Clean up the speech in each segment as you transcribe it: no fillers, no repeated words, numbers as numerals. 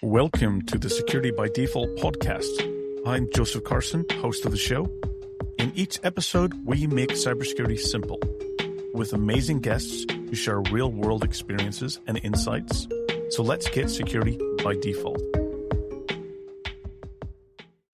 Welcome to the Security by Default podcast. I'm Joseph Carson, host of the show. In each episode, we make cybersecurity simple with amazing guests who share real-world experiences and insights. So let's get security by default.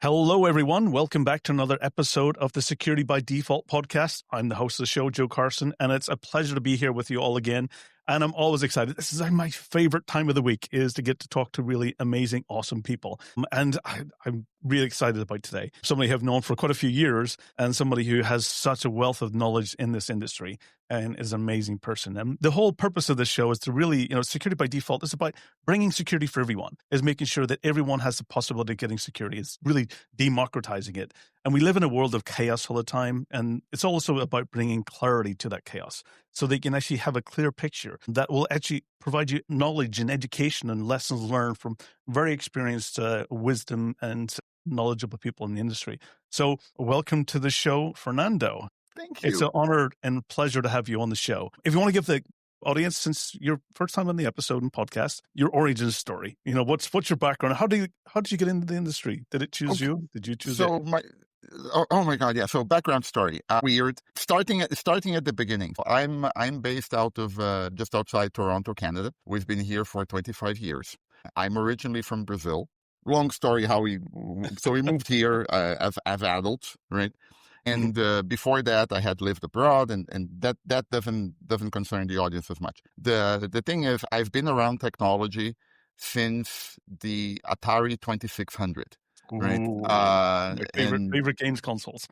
Hello, everyone. Welcome back to another episode of the Security by Default podcast. I'm the host of the show, Joe Carson, and it's a pleasure to be here with you all again. And I'm always excited. This is my favorite time of the week, is to get to talk to really amazing, awesome people. And I'm really excited about today. Somebody I've known for quite a few years and somebody who has such a wealth of knowledge in this industry and is an amazing person. And the whole purpose of this show is to really, security by default is about bringing security for everyone, is making sure that everyone has the possibility of getting security. It's really democratizing it. And we live in a world of chaos all the time. And it's also about bringing clarity to that chaos so they can actually have a clear picture that will actually provide you knowledge and education and lessons learned from very experienced wisdom and knowledgeable people in the industry. So welcome to the show, Fernando. Thank you. It's an honor and pleasure to have you on the show. If you want to give the audience, since your first time on the episode and podcast, your origin story. What's your background? How did you get into the industry? Did it choose you? Did you choose it? Oh my God, yeah. So background story. Weird. Starting at the beginning. I'm based out of just outside Toronto, Canada. We've been here for 25 years. I'm originally from Brazil. Long story how we moved here as adults, right? And before that, I had lived abroad, and that doesn't concern the audience as much. The thing is, I've been around technology since the Atari 2600. Right. Favorite games consoles.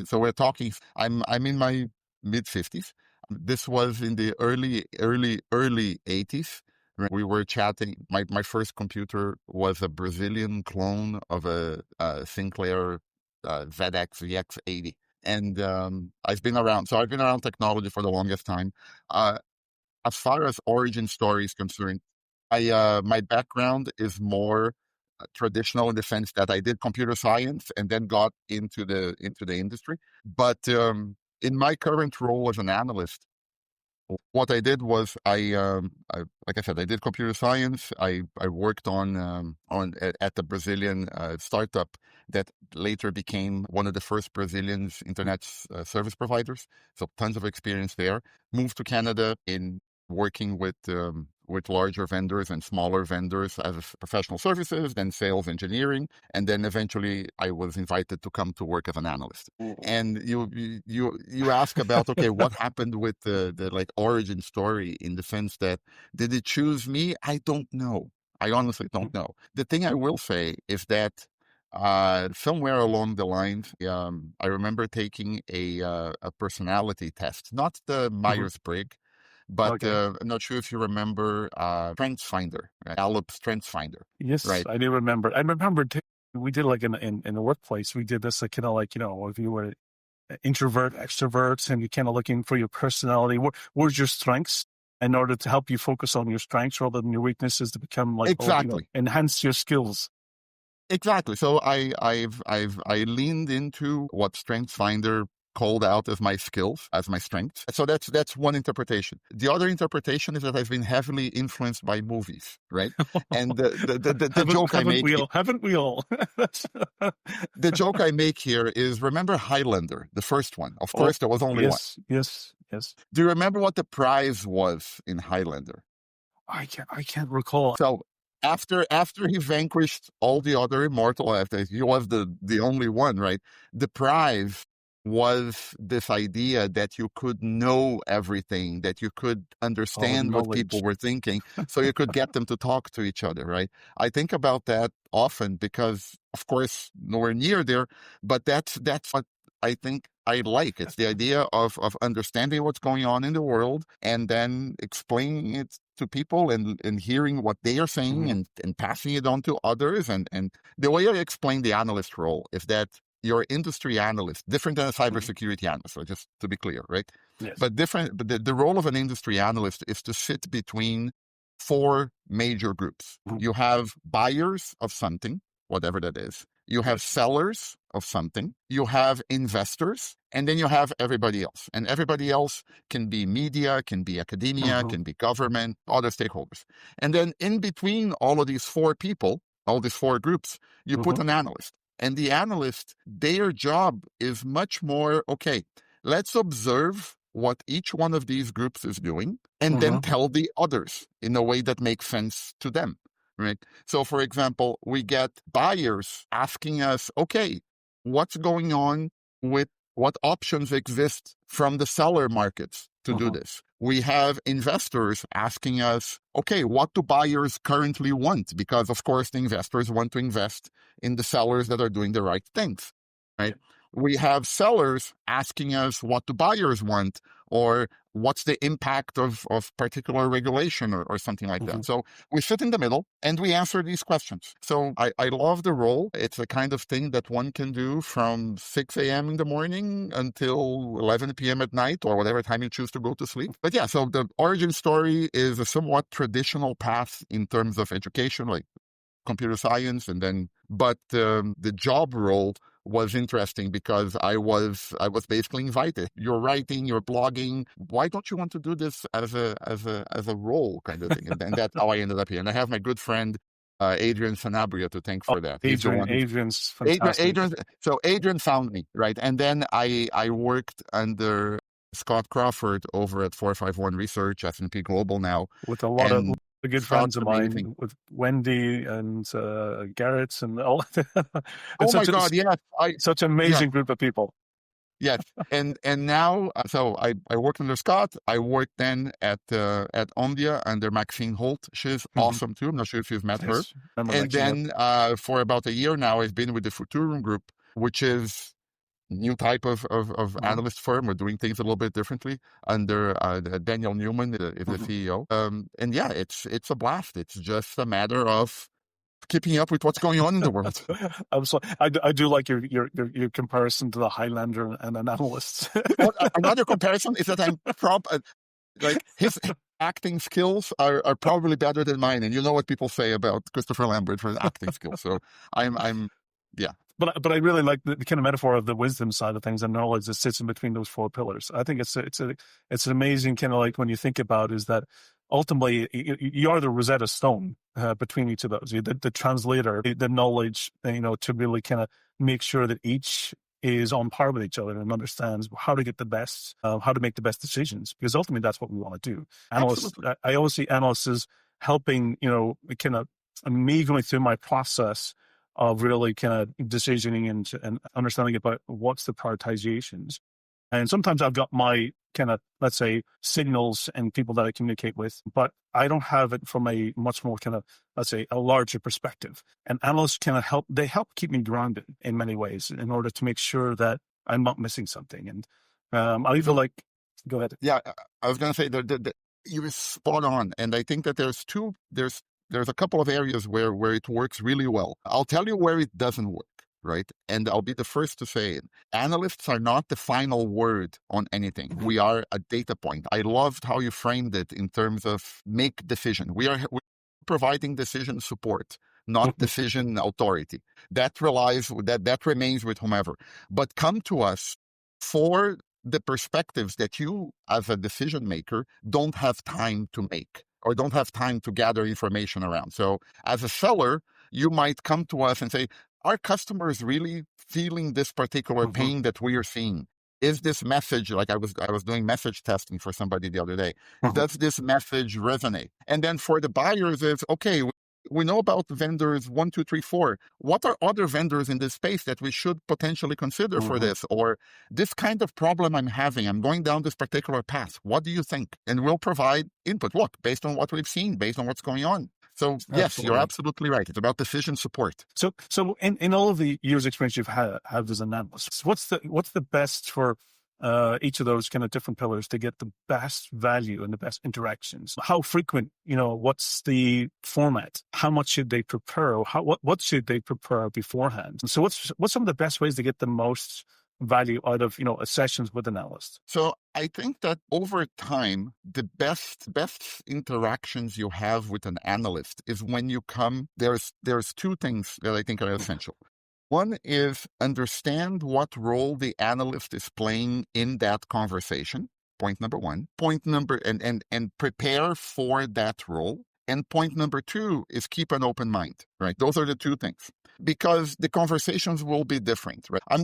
So we're talking. I'm in my mid 50s. This was in the early 80s. Right? We were chatting. My first computer was a Brazilian clone of a Sinclair ZX VX80, and I've been around. So I've been around technology for the longest time. As far as origin story is concerned, my background is more traditional in the sense that I did computer science and then got into the industry. But in my current role as an analyst, what I did was like I said, I did computer science. I worked on at the Brazilian startup that later became one of the first Brazilian internet service providers. So tons of experience there. Moved to Canada in working with larger vendors and smaller vendors as professional services, then sales engineering, and then eventually I was invited to come to work as an analyst. And you ask about, okay, what happened with the like origin story, in the sense that did it choose me? I don't know. I honestly don't know. The thing I will say is that somewhere along the lines, I remember taking a personality test, not the Myers-Briggs. But I'm not sure if you remember StrengthsFinder, Gallup's StrengthsFinder. Yes, right? I do remember. I remember we did like in the workplace, we did this kind of like, if you were introvert, extroverts, and you're kind of looking for your personality, where's your strengths in order to help you focus on your strengths rather than your weaknesses to become like, exactly. Enhance your skills. Exactly. So I leaned into what StrengthsFinder called out as my skills, as my strengths. So that's one interpretation. The other interpretation is that I've been heavily influenced by movies, right? And the joke I make... Haven't we all? The joke I make here is, remember Highlander, the first one? Of course, there was only one. Yes. Do you remember what the prize was in Highlander? I can't recall. So after he vanquished all the other immortal, after he was the only one, right? The prize was this idea that you could know everything, that you could understand what people were thinking, so you could get them to talk to each other, right? I think about that often because, of course, nowhere near there, but that's what I think I like. It's the idea of understanding what's going on in the world and then explaining it to people and hearing what they are saying and passing it on to others. And the way I explain the analyst role is that you're an industry analyst, different than a cybersecurity analyst, so just to be clear, right? Yes. But the role of an industry analyst is to sit between four major groups. You have buyers of something, whatever that is. You have sellers of something, you have investors, and then you have everybody else. And everybody else can be media, can be academia, can be government, other stakeholders. And then in between all of these four people, all these four groups, you put an analyst. And the analyst, their job is much more, okay, let's observe what each one of these groups is doing and then tell the others in a way that makes sense to them, right? So, for example, we get buyers asking us, okay, what's going on with what options exist from the seller markets to do this? We have investors asking us, okay, what do buyers currently want? Because, of course, the investors want to invest in the sellers that are doing the right things, right? We have sellers asking us what do buyers want, or what's the impact of particular regulation or something like that. So we sit in the middle and we answer these questions. So I love the role. It's a kind of thing that one can do from 6 a.m. in the morning until 11 p.m. at night or whatever time you choose to go to sleep. But yeah, so the origin story is a somewhat traditional path in terms of education, like computer science, and then, but the job role was interesting because I was basically invited. You're writing, you're blogging. Why don't you want to do this as a role kind of thing? And that's how I ended up here. And I have my good friend Adrian Sanabria to thank for that. He's the one. Adrian's fantastic. So Adrian found me, right? And then I worked under Scott Crawford over at 451 Research, S&P Global now, with a lot of good friends of mine, with Wendy and Garrett and all. Oh my God! Yes, such an amazing group of people. Yes, and now, so I worked under Scott. I worked then at Omdia under Maxine Holt. She's awesome too. I'm not sure if you've met her. And then for about a year now, I've been with the Futurum Group, which is new type of analyst firm. We're doing things a little bit differently under Daniel Newman is the CEO. And yeah, it's a blast. It's just a matter of keeping up with what's going on in the world. I do like your comparison to the Highlander and an analyst. Another comparison is that I'm like his acting skills are probably better than mine, and you know what people say about Christopher Lambert for his acting skills. So I'm yeah. But I really like the kind of metaphor of the wisdom side of things and knowledge that sits in between those four pillars. I think it's an amazing kind of like when you think about is that ultimately you are the Rosetta Stone between each of those. The translator, the knowledge, to really kind of make sure that each is on par with each other and understands how to get the best, how to make the best decisions. Because ultimately that's what we want to do. Analysts, I always see analysts as helping, kind of me going through my process of really kind of decisioning and understanding about what's the prioritizations. And sometimes I've got my kind of, let's say, signals and people that I communicate with, but I don't have it from a much more kind of, let's say, a larger perspective. And analysts kind of help keep me grounded in many ways in order to make sure that I'm not missing something. And I even like, go ahead. Yeah, I was going to say that you're spot on. And I think that there's a couple of areas where it works really well. I'll tell you where it doesn't work, right? And I'll be the first to say it. Analysts are not the final word on anything. We are a data point. I loved how you framed it in terms of make decision. We're providing decision support, not decision authority. That remains with whomever. But come to us for the perspectives that you, as a decision maker, don't have time to make, or don't have time to gather information around. So as a seller, you might come to us and say, are customers really feeling this particular pain that we are seeing? Is this message, like I was doing message testing for somebody the other day, does this message resonate? And then for the buyers, it's, okay, we know about vendors 1, 2, 3, 4. What are other vendors in this space that we should potentially consider for this? Or this kind of problem I'm having, I'm going down this particular path. What do you think? And we'll provide input. Look, based on what we've seen, based on what's going on. So yes, you're absolutely right. It's about decision support. So in all of the years' experience you've had as an analyst, what's the best for each of those kind of different pillars to get the best value and the best interactions? How frequent, what's the format? How much should they prepare? What should they prepare beforehand? So what's some of the best ways to get the most value out of, sessions with analysts? So I think that over time, the best interactions you have with an analyst is when you come, there's two things that I think are essential. One is understand what role the analyst is playing in that conversation. Point number one. Point number, and prepare for that role. And point number two is keep an open mind, right? Those are the two things, because the conversations will be different, right? I'll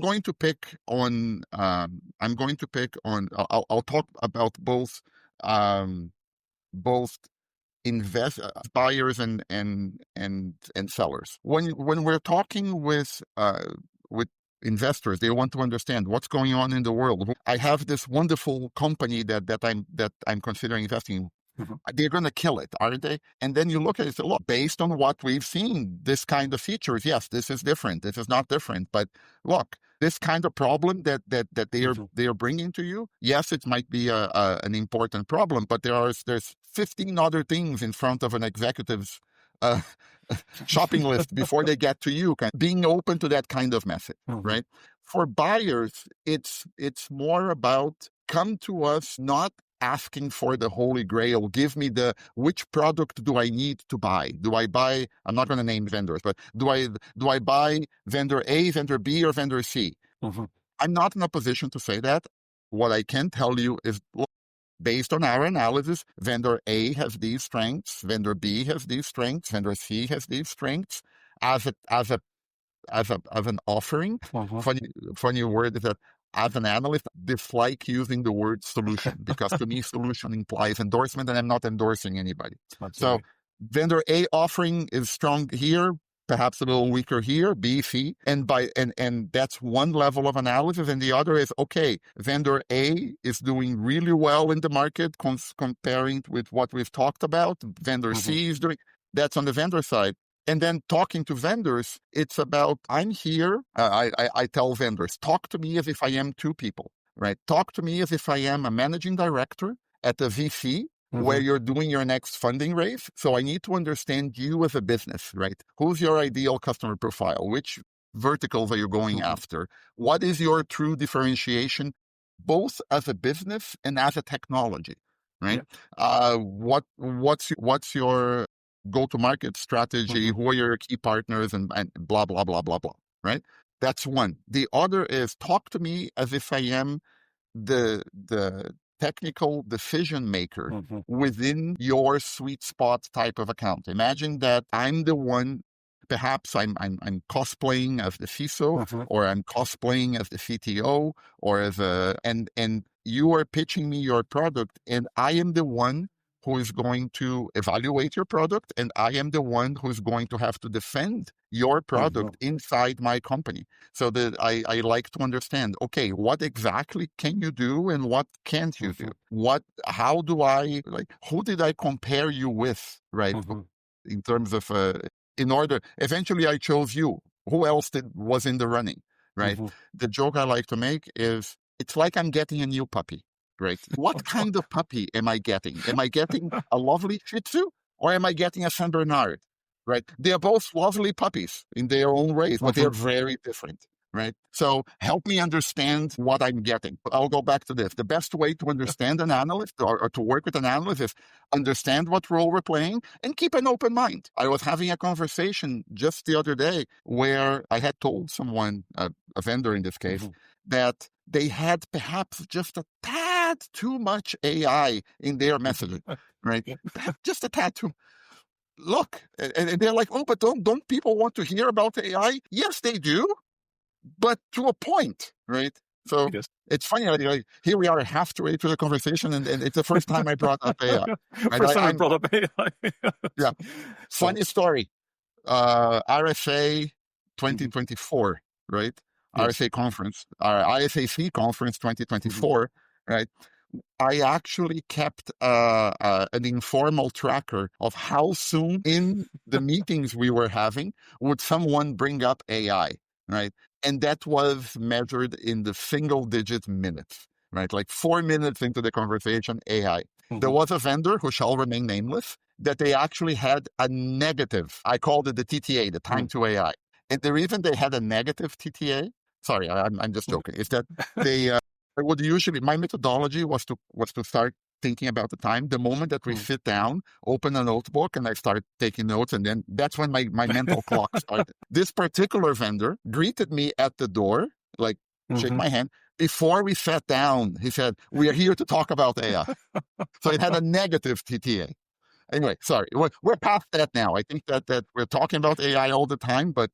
talk about both buyers and sellers. When we're talking with investors, they want to understand what's going on in the world. I have this wonderful company that I'm considering investing in. They're going to kill it, aren't they? And then you look at it and say, look, based on what we've seen, this kind of features, yes, this is different. This is not different. But look, this kind of problem that they are bringing to you, yes, it might be an important problem, but there's 15 other things in front of an executive's shopping list before they get to you. Being open to that kind of message, right? For buyers, it's more about come to us not asking for the holy grail. Give me which product do I need to buy? Do I buy, I'm not going to name vendors, but do I buy vendor A, vendor B, or vendor C? I'm not in a position to say that. What I can tell you is, look, based on our analysis, vendor A has these strengths, vendor B has these strengths, vendor C has these strengths. As an offering, funny word is that as an analyst, dislike using the word solution, because to me, solution implies endorsement, and I'm not endorsing anybody. So vendor A offering is strong here, perhaps a little weaker here, B, C, and that's one level of analysis. And the other is, okay, vendor A is doing really well in the market, comparing with what we've talked about. Vendor C is doing, that's on the vendor side. And then talking to vendors, it's about, I'm here. I tell vendors, talk to me as if I am two people, right? Talk to me as if I am a managing director at a VC where you're doing your next funding raise. So I need to understand you as a business, right? Who's your ideal customer profile? Which verticals are you going after? What is your true differentiation, both as a business and as a technology, right? What's your go-to-market strategy? Who are your key partners, and blah, blah, blah, blah, blah, right? That's one. The other is talk to me as if I am the technical decision maker within your sweet spot type of account. Imagine that I'm the one, perhaps I'm cosplaying as the CISO, or I'm cosplaying as the CTO, or and you are pitching me your product, and I am the one who is going to evaluate your product, and I am the one who's going to have to defend your product inside my company. So that I like to understand, okay, what exactly can you do and what can't you do? How do I, who did I compare you with, right? In terms of, eventually I chose you. Who else was in the running, right? The joke I like to make is, it's like I'm getting a new puppy. Right. What kind of puppy am I getting? Am I getting a lovely Shih Tzu, or am I getting a Saint Bernard? Right. They are both lovely puppies in their own ways, but they're very different. Right. So help me understand what I'm getting. I'll go back to this. The best way to understand an analyst, or to work with an analyst, is understand what role we're playing and keep an open mind. I was having a conversation just the other day where I had told someone, a vendor in this case, that they had perhaps just a tad too much AI in their messaging, right? Just a tad too. Look, and they're like, oh, but don't people want to hear about AI? Yes, they do, but to a point, right? So it's funny, like, here we are halfway through the conversation, and it's the first time I brought up AI. First time I brought up AI. Yeah. Funny story. RSA 2024, right? RSA conference, ISAC conference 2024, right? I actually kept an informal tracker of how soon in the meetings we were having would someone bring up AI, right? And that was measured in the single-digit minutes, right? Like 4 minutes into the conversation, AI. There was a vendor who shall remain nameless that they actually had a negative. I called it the TTA, the time to AI. And the reason they had a negative TTA, sorry, I'm just joking, is that they would usually, my methodology was to start thinking about the time. The moment that we sit down, open a notebook, and I start taking notes, and then that's when my mental clock started. This particular vendor greeted me at the door, like shake my hand. Before we sat down, he said, "We are here to talk about AI." So it had a negative TTA. Anyway, sorry, we're past that now. I think that we're talking about AI all the time, but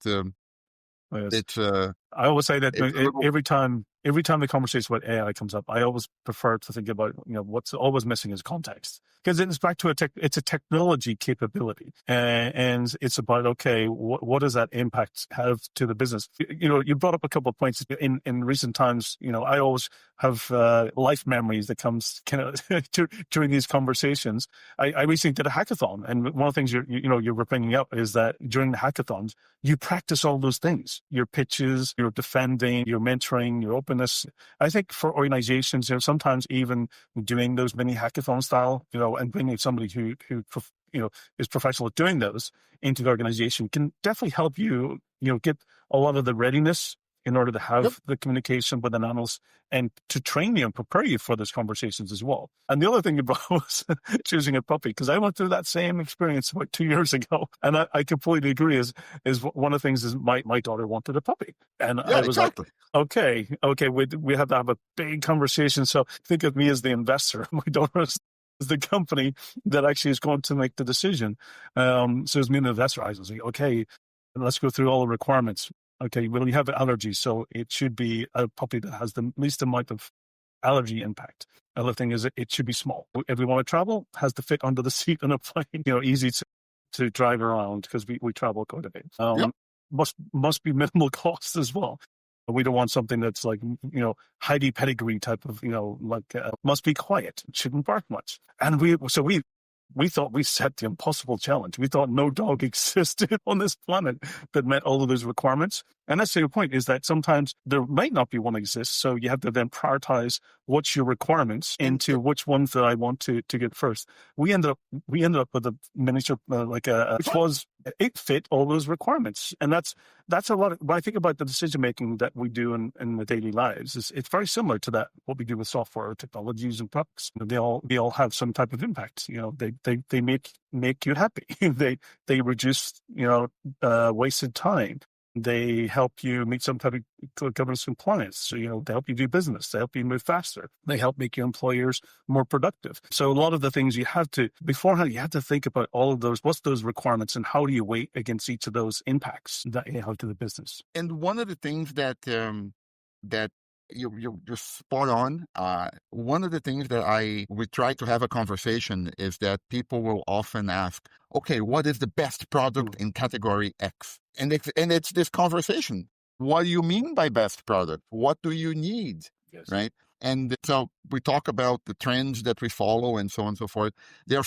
Yes. it's I always say that it's a little... every time the conversation about AI comes up, I always prefer to think about, what's always missing is context, because it's back to it's a technology capability, and it's about, okay, what does that impact have to the business? You brought up a couple of points in recent times. I always have life memories that comes kind of during these conversations. I recently did a hackathon, and one of the things you were bringing up is that during the hackathons, you practice all those things: your pitches, your defending, your mentoring, your openness. I think for organizations, sometimes even doing those mini hackathon style, and bringing somebody who is professional at doing those into the organization can definitely help you, get a lot of the readiness in order to have the communication with an analyst and to train you and prepare you for those conversations as well. And the other thing you brought was choosing a puppy, because I went through that same experience about 2 years ago. And I completely agree is one of the things is my daughter wanted a puppy. And I was like, okay, we have to have a big conversation. So think of me as the investor. My daughter is the company that actually is going to make the decision. So as me and the investor, I was like, okay, let's go through all the requirements. Okay, well, you have allergies, so it should be a puppy that has the least amount of allergy impact. Another thing is it should be small. If we want to travel, has to fit under the seat on a plane, easy to drive around, because we travel quite a bit. Must be minimal cost as well. We don't want something that's like, Heidi pedigree type of, must be quiet. It shouldn't bark much. And we thought we set the impossible challenge. We thought no dog existed on this planet that met all of those requirements. And that's the point, is that sometimes there might not be one exist. So you have to then prioritize what's your requirements into which ones that I want to get first. We ended up with a miniature, it fit all those requirements. And that's a lot when I think about the decision making that we do in the daily lives, it's very similar to that, what we do with software, technologies, and products. They all have some type of impact. They make you happy. they reduce, wasted time. They help you meet some type of governance compliance. So, they help you do business. They help you move faster. They help make your employers more productive. So a lot of the things beforehand, you have to think about all of those, what's those requirements, and how do you weight against each of those impacts that you have to the business. And one of the things that you're spot on. One of the things that we try to have a conversation is that people will often ask, okay, what is the best product in category X? And it's this conversation. What do you mean by best product? What do you need? Yes. Right? And so we talk about the trends that we follow and so on and so forth. There are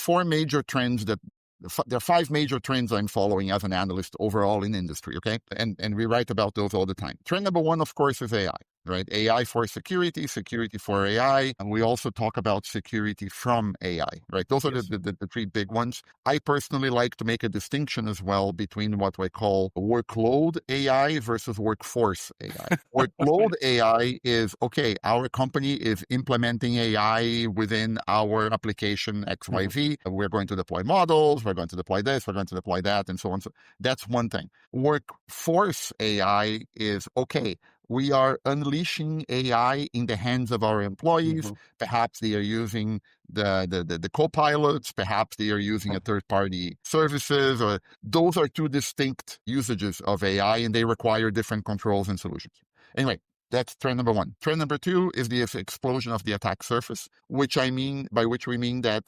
there are 5 major trends I'm following as an analyst overall in industry, okay? And we write about those all the time. Trend number 1, of course, is AI, right? AI for security, security for AI. And we also talk about security from AI, right? Those are the 3 big ones. I personally like to make a distinction as well between what I call workload AI versus workforce AI. Workload AI is, okay, our company is implementing AI within our application XYZ. We're going to deploy models, we're going to deploy this, we're going to deploy that, and so on. So that's one thing. Workforce AI is, okay, we are unleashing AI in the hands of our employees. Perhaps they are using the co-pilots. Perhaps they are using a third-party services. Or those are 2 distinct usages of AI, and they require different controls and solutions. Anyway, that's trend number 1. Trend number 2 is the explosion of the attack surface, by which we mean that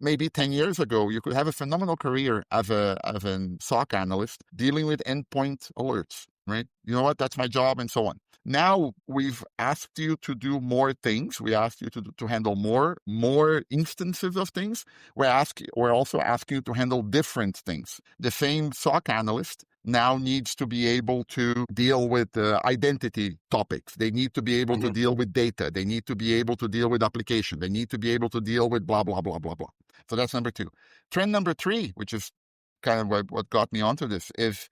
maybe 10 years ago, you could have a phenomenal career as a SOC analyst dealing with endpoint alerts, right? You know what? That's my job, and so on. Now we've asked you to do more things. We asked you to handle more instances of things. We're also asking you to handle different things. The same SOC analyst now needs to be able to deal with identity topics. They need to be able to deal with data. They need to be able to deal with application. They need to be able to deal with blah, blah, blah, blah, blah. So that's number 2. Trend number 3, which is kind of what got me onto this, is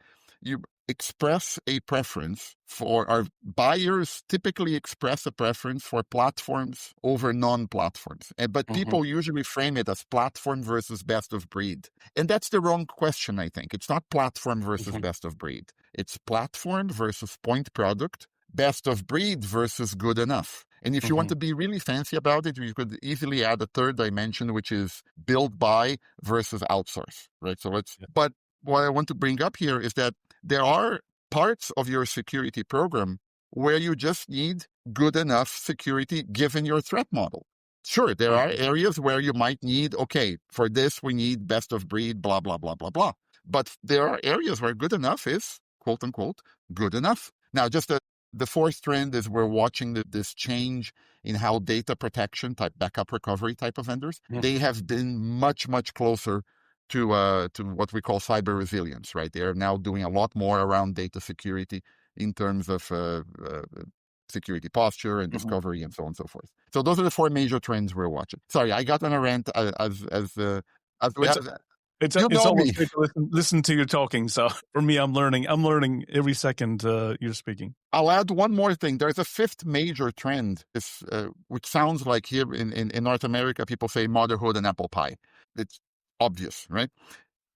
express a preference for our buyers typically express a preference for platforms over non-platforms. But people usually frame it as platform versus best of breed. And that's the wrong question, I think. It's not platform versus best of breed. It's platform versus point product, best of breed versus good enough. And if you want to be really fancy about it, you could easily add a third dimension, which is build by versus outsource, right? So but what I want to bring up here is that there are parts of your security program where you just need good enough security given your threat model. Sure, there are areas where you might need, okay, for this we need best of breed, blah, blah, blah, blah, blah. But there are areas where good enough is, quote unquote, good enough. Now, just the fourth trend is we're watching this change in how data protection type backup recovery type of vendors, they have been much, much closer to what we call cyber resilience, right? They're now doing a lot more around data security in terms of security posture and discovery and so on and so forth. So those are the four major trends we're watching. Sorry, I got on a rant as it's almost great to listen to you talking. So for me, I'm learning every second you're speaking. I'll add one more thing. There's a fifth major trend, which sounds like here in North America, people say motherhood and apple pie. It's obvious, right?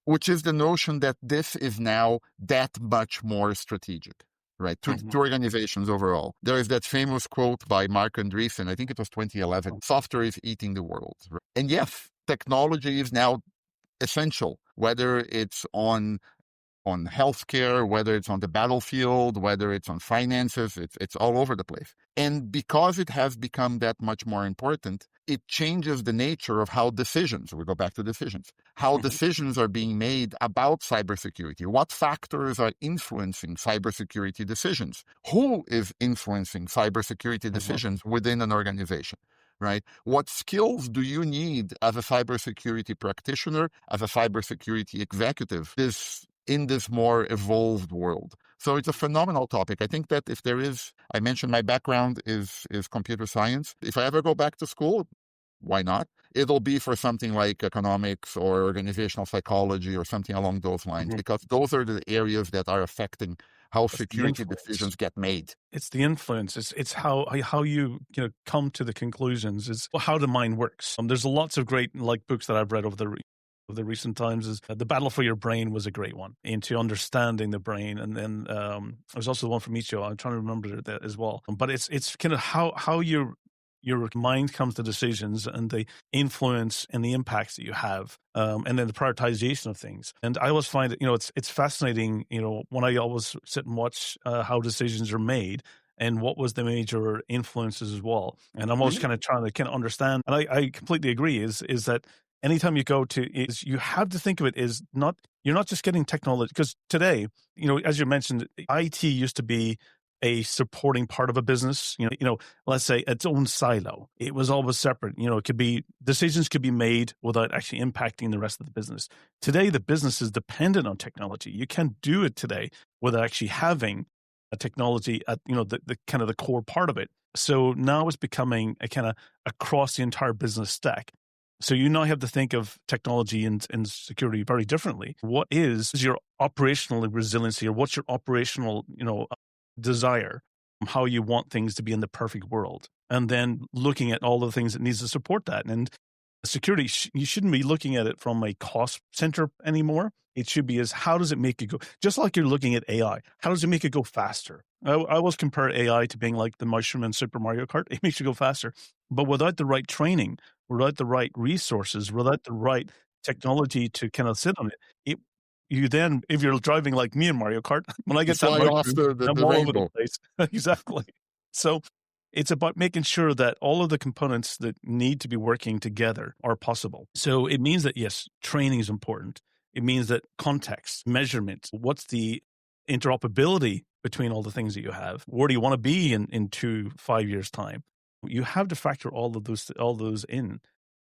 Which is the notion that this is now that much more strategic, right? To organizations overall. There is that famous quote by Mark Andreessen, I think it was 2011, software is eating the world. Right? And yes, technology is now essential, whether it's on healthcare, whether it's on the battlefield, whether it's on finances, it's all over the place. And because it has become that much more important, it changes the nature of how decisions, we go back to decisions, how decisions are being made about cybersecurity. What factors are influencing cybersecurity decisions? Who is influencing cybersecurity decisions within an organization? Right? What skills do you need as a cybersecurity practitioner, as a cybersecurity executive, in this more evolved world? So it's a phenomenal topic. I think that if there is, I mentioned my background is computer science. If I ever go back to school, why not? It'll be for something like economics or organizational psychology or something along those lines, because those are the areas that are affecting how security decisions get made. It's the influence. It's how you come to the conclusions. It's how the mind works. There's lots of great books that I've read over the recent times. Is The Battle for Your Brain was a great one into understanding the brain, and then there's also the one from Michio. I'm trying to remember that as well. But it's kind of how your mind comes to decisions and the influence and the impacts that you have, and then the prioritization of things. And I always find that, it's fascinating, when I always sit and watch how decisions are made and what was the major influences as well. And I'm always kind of trying to understand. And I completely agree is that anytime you go to, you have to think of it as you're not just getting technology, because today, as you mentioned, IT used to be a supporting part of a business, let's say its own silo. It was always separate. Decisions could be made without actually impacting the rest of the business. Today, the business is dependent on technology. You can't do it today without actually having a technology at, the kind of the core part of it. So now it's becoming a kind of across the entire business stack. So you now have to think of technology and security very differently. What is your operational resiliency, or what's your operational, desire, how you want things to be in the perfect world, and then looking at all the things that needs to support that. And security, you shouldn't be looking at it from a cost center anymore. It should be as how does it make it go? Just like you're looking at AI, how does it make it go faster? I always compare AI to being like the mushroom in Super Mario Kart. It makes you go faster, but without the right training, without the right resources, without the right technology to kind of sit on it, you then, if you're driving like me in Mario Kart, when I get that mushroom, I'm all over the place. Exactly. So it's about making sure that all of the components that need to be working together are possible. So it means that, yes, training is important. It means that context, measurement, what's the interoperability between all the things that you have? Where do you want to be in 2-5 years' time? You have to factor all those in.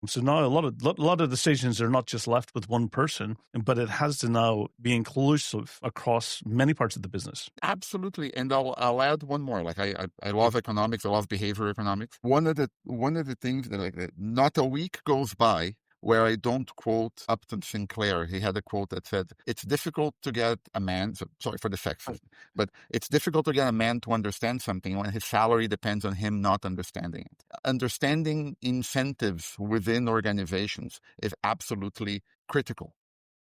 So now a lot of decisions are not just left with one person, but it has to now be inclusive across many parts of the business. Absolutely, and I'll add one more. Like I love economics. I love behavior economics. One of the things that not a week goes by where I don't quote Upton Sinclair. He had a quote that said, it's difficult to get a man, so sorry for the sexism, but it's difficult to get a man to understand something when his salary depends on him not understanding it. Understanding incentives within organizations is absolutely critical.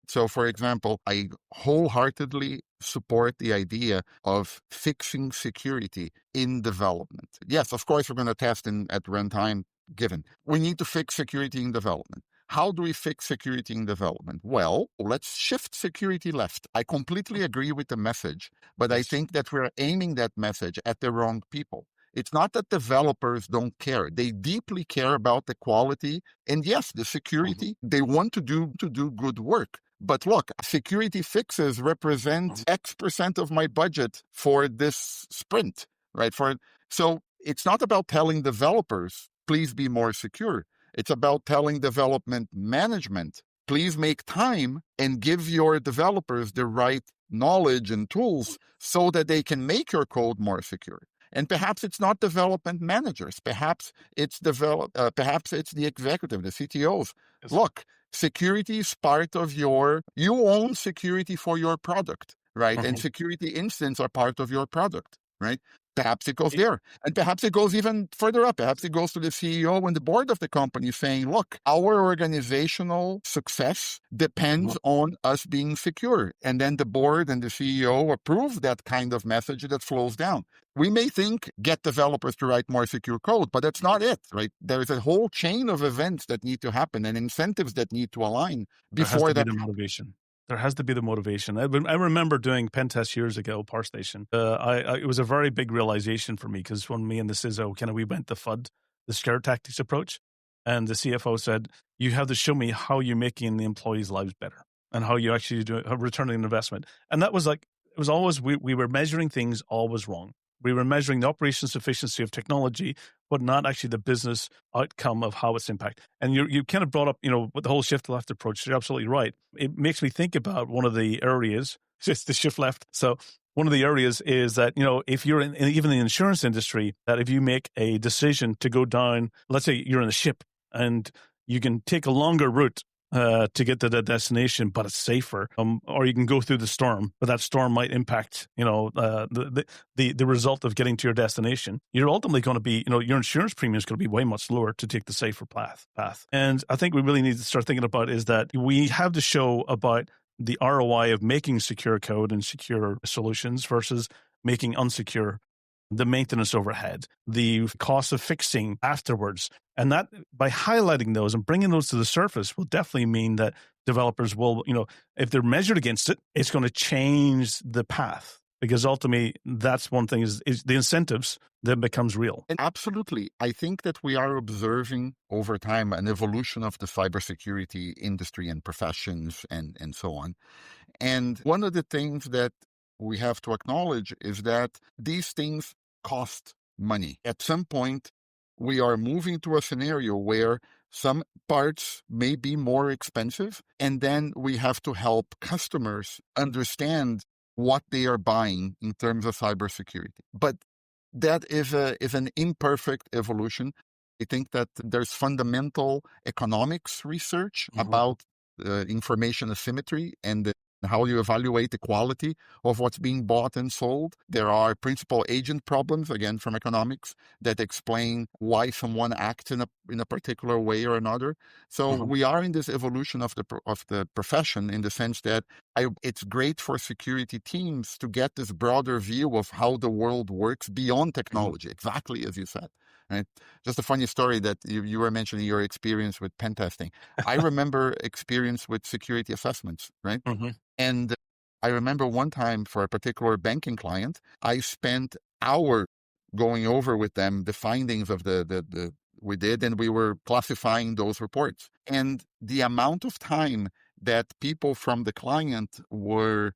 So, for example, I wholeheartedly support the idea of fixing security in development. Yes, of course, we're going to test at runtime, given. We need to fix security in development. How do we fix security in development? Well, let's shift security left. I completely agree with the message, but I think that we're aiming that message at the wrong people. It's not that developers don't care. They deeply care about the quality. And yes, the security, they want to do good work. But look, security fixes represent X% of my budget for this sprint, right? So it's not about telling developers, please be more secure. It's about telling development management, please make time and give your developers the right knowledge and tools so that they can make your code more secure. And perhaps it's not development managers. Perhaps it's perhaps it's the executive, the CTOs. Yes. Look, security is part of you own security for your product, right? And security incidents are part of your product, right? Perhaps it goes there. And perhaps it goes even further up. Perhaps it goes to the CEO and the board of the company saying, look, our organizational success depends on us being secure. And then the board and the CEO approve that kind of message that flows down. We may think get developers to write more secure code, but that's not it, right? There's a whole chain of events that need to happen and incentives that need to align before that. There has to be the motivation. There has to be the motivation. I remember doing pen tests years ago, Parstation. It was a very big realization for me because when me and the CISO, we went the FUD, the scare tactics approach, and the CFO said, you have to show me how you're making the employees' lives better and how you actually do returning an investment. And that was like, it was always, we were measuring things always wrong. We were measuring the operations efficiency of technology, but not actually the business outcome of how it's impact. And you kind of brought up, with the whole shift left approach. You're absolutely right. It makes me think about one of the areas, just the shift left. So one of the areas is that, if you're even in the insurance industry, that if you make a decision to go down, let's say you're in a ship and you can take a longer route to get to the destination, but it's safer. Or you can go through the storm, but that storm might impact, the result of getting to your destination. You're ultimately going to be, your insurance premium is going to be way much lower to take the safer path. And I think we really need to start thinking about is that we have to show about the ROI of making secure code and secure solutions versus making unsecure, the maintenance overhead, the cost of fixing afterwards. And that by highlighting those and bringing those to the surface will definitely mean that developers will, if they're measured against it, it's going to change the path. Because ultimately, that's one thing is the incentives that becomes real. And absolutely. I think that we are observing over time an evolution of the cybersecurity industry and professions and so on. And one of the things that we have to acknowledge is that these things cost money. At some point, we are moving to a scenario where some parts may be more expensive, and then we have to help customers understand what they are buying in terms of cybersecurity. But that is an imperfect evolution. I think that there's fundamental economics research about information asymmetry and how you evaluate the quality of what's being bought and sold. There are principal agent problems, again, from economics, that explain why someone acts in a particular way or another. So we are in this evolution of the profession in the sense that it's great for security teams to get this broader view of how the world works beyond technology, exactly as you said. Right? Just a funny story that you were mentioning your experience with pen testing. I remember experience with security assessments, right? And I remember one time for a particular banking client, I spent hours going over with them the findings of we did, and we were classifying those reports. And the amount of time that people from the client were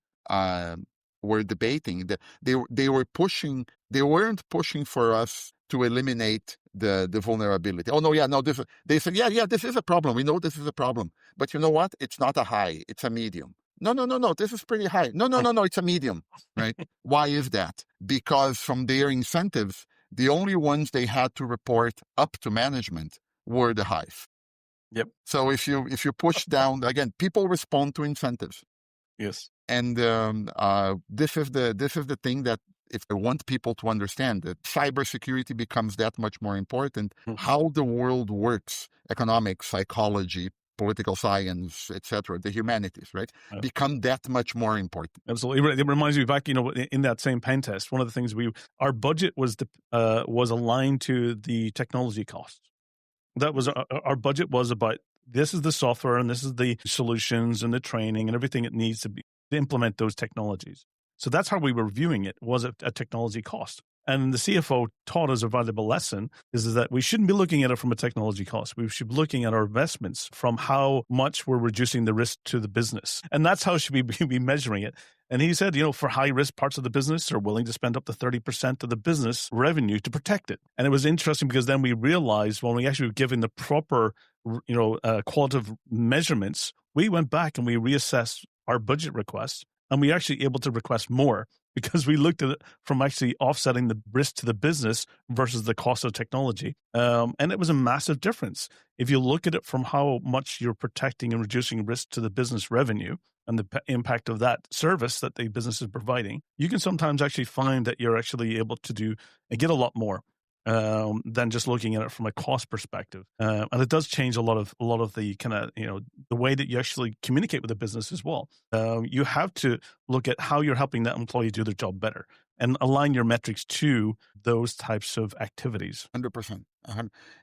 debating, that they weren't pushing for us to eliminate the vulnerability. Oh no, yeah, no, they said, yeah, this is a problem. We know this is a problem. But you know what? It's not a high, it's a medium. No, this is pretty high. No, it's a medium, right? Why is that? Because from their incentives, the only ones they had to report up to management were the highs. Yep. So if you push down, again, people respond to incentives. Yes. And this is the thing that, if I want people to understand that cybersecurity becomes that much more important, how the world works, economics, psychology, political science, etc., the humanities, right, become that much more important. Absolutely. It reminds me back, in that same pen test, one of the things our budget was aligned to the technology costs. That was our budget was about, this is the software and this is the solutions and the training and everything it needs to implement those technologies. So that's how we were viewing it, was a technology cost. And the CFO taught us a valuable lesson is that we shouldn't be looking at it from a technology cost. We should be looking at our investments from how much we're reducing the risk to the business. And that's how should we be measuring it. And he said, for high risk parts of the business are willing to spend up to 30% of the business revenue to protect it. And it was interesting because then we realized when we actually were given the proper, qualitative measurements, we went back and we reassessed our budget requests, and we actually able to request more because we looked at it from actually offsetting the risk to the business versus the cost of technology. And it was a massive difference. If you look at it from how much you're protecting and reducing risk to the business revenue and the impact of that service that the business is providing, you can sometimes actually find that you're actually able to do and get a lot more than just looking at it from a cost perspective. And it does change a lot of the kind of, the way that you actually communicate with the business as well. You have to look at how you're helping that employee do their job better and align your metrics to those types of activities. 100%.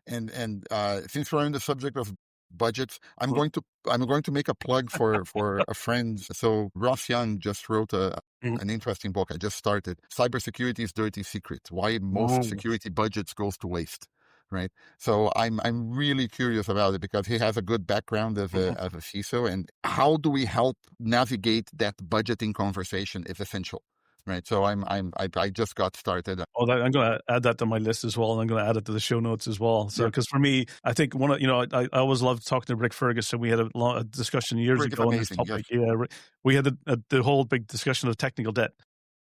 And since we're on the subject of budgets, I'm going to make a plug for a friend. So Ross Young just wrote an interesting book. I just started. Cybersecurity's Dirty Secret: Why Most Security Budgets Goes to Waste. Right. So I'm really curious about it because he has a good background as a CISO, and how do we help navigate that budgeting conversation is essential. Right. So I just got started. Oh, I'm going to add that to my list as well, and I'm going to add it to the show notes as well. So, because for me, I think I always loved talking to Rick Ferguson. We had a discussion years ago on this topic. Yes. Yeah, we had the whole big discussion of technical debt.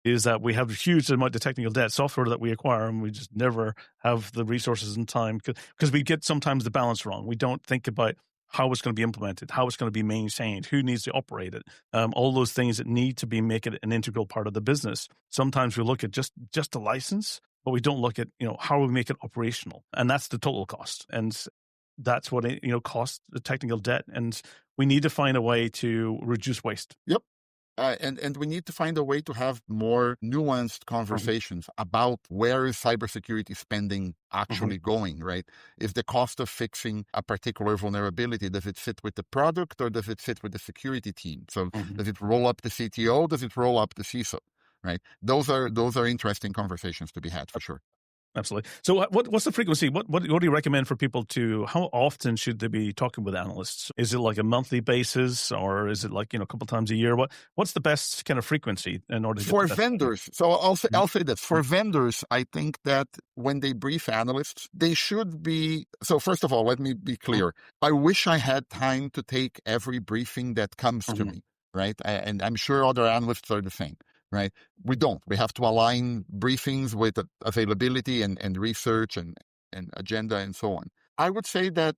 Is that we have a huge amount of technical debt software that we acquire, and we just never have the resources and time because we get sometimes the balance wrong. We don't think about how it's going to be implemented, how it's going to be maintained, who needs to operate it, all those things that need to make it an integral part of the business. Sometimes we look at just the license, but we don't look at how we make it operational, and that's the total cost, and that's what costs the technical debt, and we need to find a way to reduce waste. Yep. And we need to find a way to have more nuanced conversations about where is cybersecurity spending actually going, right? Is the cost of fixing a particular vulnerability, does it sit with the product or does it sit with the security team? So does it roll up the CTO? Does it roll up the CISO? Right? Those are interesting conversations to be had for sure. Absolutely. So what's the frequency? What do you recommend for people how often should they be talking with analysts? Is it like a monthly basis or is it like, a couple times a year? What's the best kind of frequency in order to for vendors? So I'll say that for vendors, I think that when they brief analysts, they should be, so first of all, let me be clear. I wish I had time to take every briefing that comes to me, right? And I'm sure other analysts are the same. Right? We don't. We have to align briefings with availability and research and agenda and so on. I would say that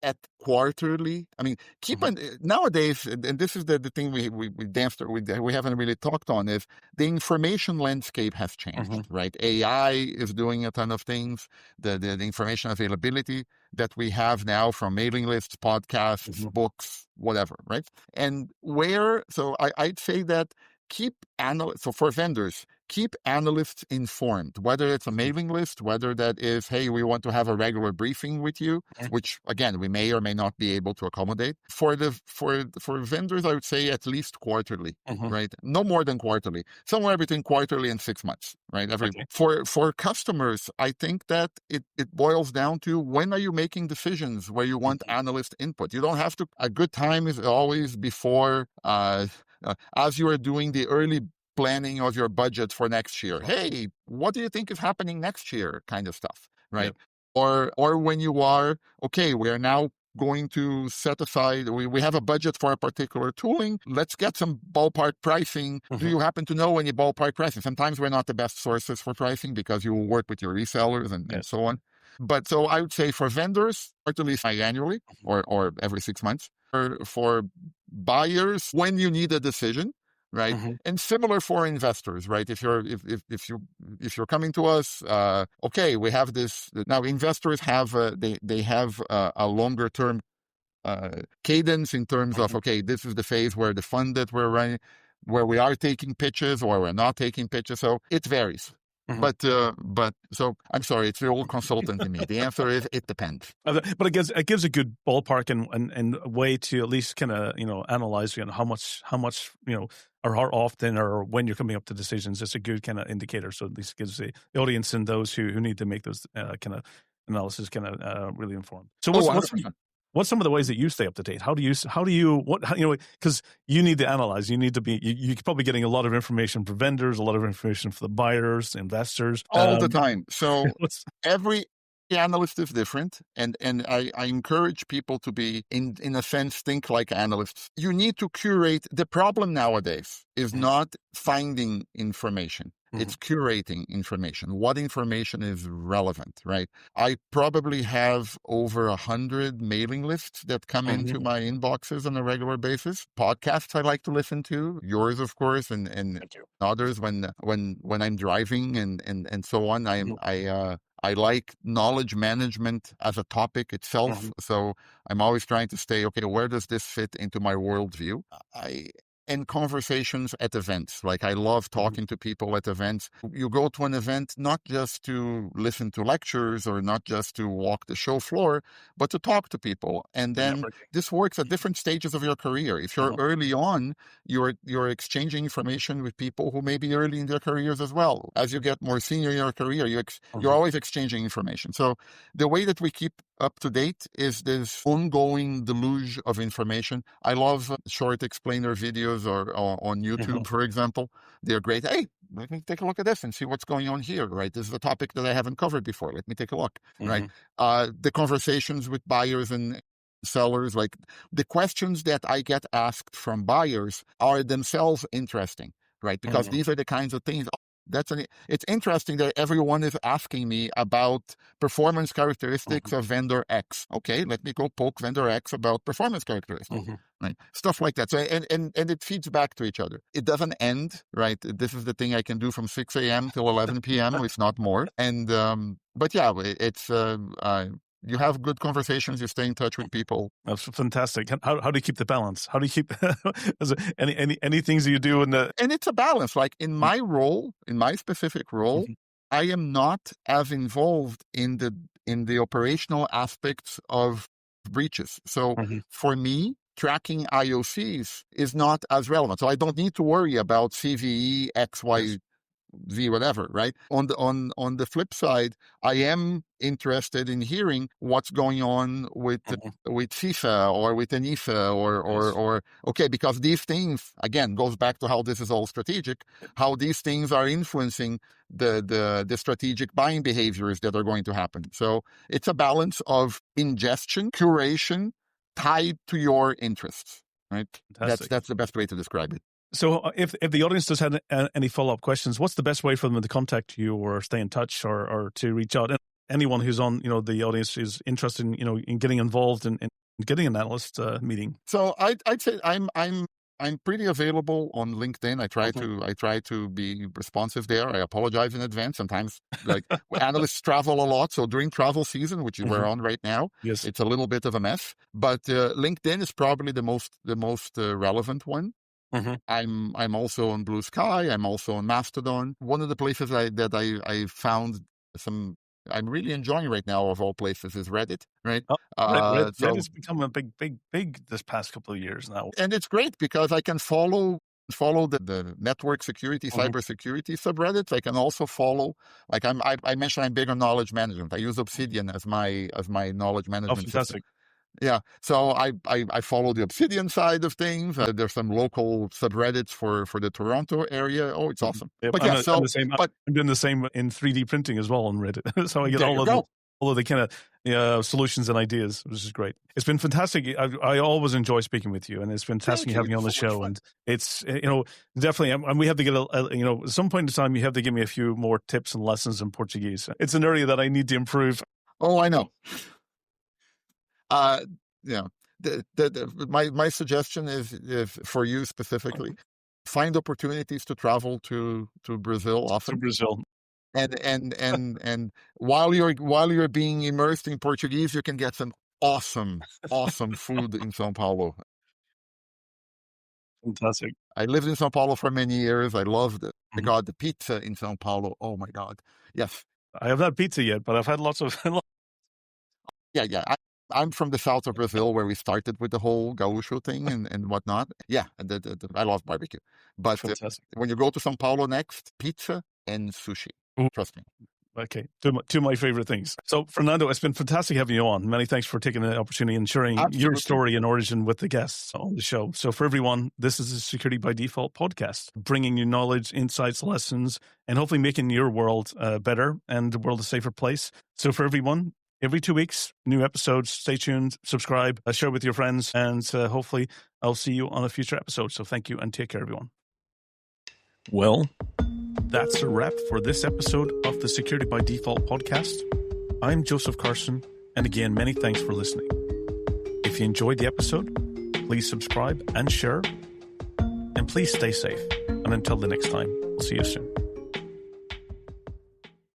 at quarterly, I mean, nowadays, and this is the thing we haven't really talked on, is the information landscape has changed, right? AI is doing a ton of things. The information availability that we have now from mailing lists, podcasts, books, whatever, right? And so I'd say that so for vendors, keep analysts informed, whether it's a mailing list, whether that is, hey, we want to have a regular briefing with you, which again, we may or may not be able to accommodate. For vendors, I would say at least quarterly, right? No more than quarterly, somewhere between quarterly and 6 months, right? For customers, I think that it boils down to when are you making decisions where you want analyst input. You don't have to, a good time is always before, as you are doing the early planning of your budget for next year. Hey, what do you think is happening next year? Kind of stuff, right? Yep. Or when you are, okay, we are now going to set aside, we have a budget for a particular tooling. Let's get some ballpark pricing. Do you happen to know any ballpark pricing? Sometimes we're not the best sources for pricing because you will work with your resellers and so on. But so I would say for vendors, quarterly, annually, or every 6 months. For buyers, when you need a decision, right? And similar for investors, right? If you're coming to us, okay, we have this now. Investors have they have a longer term cadence in terms of, okay, this is the phase where the fund that we're running, where we are taking pitches or we're not taking pitches. So it varies. But so I'm sorry, it's the old consultant in me. The answer is it depends. But it gives a good ballpark and a way to at least kind of analyze how much or how often or when you're coming up to decisions. It's a good kind of indicator. So at least it gives the audience and those who need to make those kind of analysis kind of really informed. So what's some of the ways that you stay up to date? How do you because you need to analyze, you need to be, you're probably getting a lot of information from vendors, a lot of information for the buyers, investors. All the time. So every analyst is different. And I encourage people to be, in a sense, think like analysts. You need to curate. The problem nowadays is not finding information. It's curating information. What information is relevant, right? I probably have over 100 mailing lists that come into my inboxes on a regular basis. Podcasts I like to listen to, yours, of course, and others when I'm driving and so on. I like knowledge management as a topic itself. So I'm always trying to stay, okay, where does this fit into my worldview? And conversations at events. Like I love talking to people at events. You go to an event not just to listen to lectures or not just to walk the show floor, but to talk to people. And then this works at different stages of your career. If you're early on, you're exchanging information with people who may be early in their careers as well. As you get more senior in your career, you're always exchanging information. So the way that we keep up to date is this ongoing deluge of information. I love short explainer videos or on YouTube, for example. They're great. Hey, let me take a look at this and see what's going on here, right? This is a topic that I haven't covered before. Let me take a look, right? The conversations with buyers and sellers, like the questions that I get asked from buyers are themselves interesting, right? Because these are the kinds of things. It's interesting that everyone is asking me about performance characteristics of vendor X. Okay, let me go poke vendor X about performance characteristics. Right? Stuff like that. So and it feeds back to each other. It doesn't end, right? This is the thing I can do from 6 a.m. till 11 p.m. if not more. And but yeah, it's you have good conversations. You stay in touch with people. That's fantastic. How do you keep the balance? How do you keep any things that you do in the? And it's a balance. Like in my role, in my specific role, I am not as involved in the operational aspects of breaches. So for me, tracking IOCs is not as relevant. So I don't need to worry about CVE, XY, Z, whatever, right? On the flip side, I am interested in hearing what's going on with FIFA or with ANIFA or okay, because these things, again, goes back to how this is all strategic, how these things are influencing the strategic buying behaviors that are going to happen. So it's a balance of ingestion, curation, tied to your interests, right? Fantastic. That's the best way to describe it. So if the audience does have any follow-up questions, what's the best way for them to contact you or stay in touch or to reach out? And anyone who's on, the audience is interested in, in getting involved in getting an analyst meeting. So I'd say I'm pretty available on LinkedIn. I try to be responsive there. I apologize in advance. Sometimes like analysts travel a lot. So during travel season, which we're on right now, it's a little bit of a mess, but LinkedIn is probably the most relevant one. I'm also on Blue Sky. I'm also on Mastodon. One of the places I found I'm really enjoying right now, of all places, is Reddit, right? Reddit has become a big this past couple of years now. And it's great because I can follow the network security, cybersecurity subreddits. I can also follow, like I mentioned, I'm big on knowledge management. I use Obsidian as my knowledge management system. Yeah, so I follow the Obsidian side of things. There's some local subreddits for the Toronto area. Oh, it's awesome. But I'm doing the same in 3D printing as well on Reddit. So I get all of the kind of solutions and ideas, which is great. It's been fantastic. I always enjoy speaking with you, and it's been fantastic having you on the show. And it's definitely, and we have to get at some point in time, you have to give me a few more tips and lessons in Portuguese. It's an area that I need to improve. Oh, I know. Yeah. My suggestion is for you specifically, find opportunities to travel to Brazil To often. Brazil. And while you're being immersed in Portuguese, you can get some awesome food in São Paulo. Fantastic. I lived in São Paulo for many years. I loved it. I Mhm. got the pizza in São Paulo. Oh my God. Yes. I haven't had pizza yet, but I've had lots of. Yeah. I'm from the south of Brazil where we started with the whole gaúcho thing and whatnot. Yeah, I love barbecue. But Fantastic. when you go to São Paulo next, pizza and sushi. Ooh. Trust me. Okay, two of my favorite things. So, Fernando, it's been fantastic having you on. Many thanks for taking the opportunity and sharing your Absolutely. story and origin with the guests on the show. So, for everyone, this is the Security by Default podcast, bringing you knowledge, insights, lessons, and hopefully making your world better and the world a safer place. So, for everyone, every 2 weeks, new episodes. Stay tuned, subscribe, share with your friends, and hopefully I'll see you on a future episode. So, thank you and take care, everyone. Well, that's a wrap for this episode of the Security by Default podcast. I'm Joseph Carson, and again, many thanks for listening. If you enjoyed the episode, please subscribe and share, and please stay safe. And until the next time, we'll see you soon.